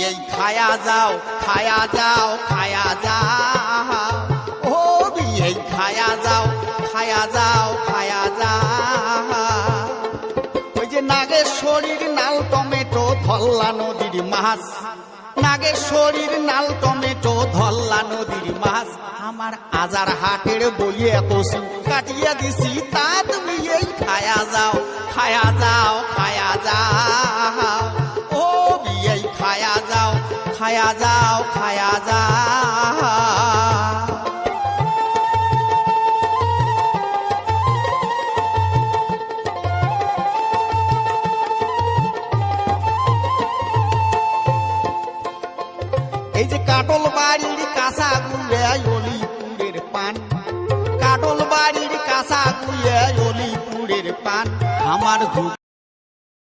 বিয়েই খায়া যাও খায়া যাও খায়া যাও, ও বিয়েই খায়া যাও খায়া যাও খায়া যাও। ওই যে নাগেশ্বরীর নাল টমেটো ধল্লা নদীর মাছ, নাগেশ্বরীর নাল টমেটো ধল্লা নদীর মাছ, আমার আজার হাটের বইয়ে কচু কাটিয়া দিছি তা তুমি এই খায়া যাও খায়া যাও খায়া যাও, ও বিয়েই খায়া যাও খায়া যাও খায়া যাও। এই যে কাটল বাড়ির কাঁচা গুলিয়ায় অলিপুরের পান, কাটল বাড়ির কাঁচা গুলিয়ায় অলিপুরের পান, আমার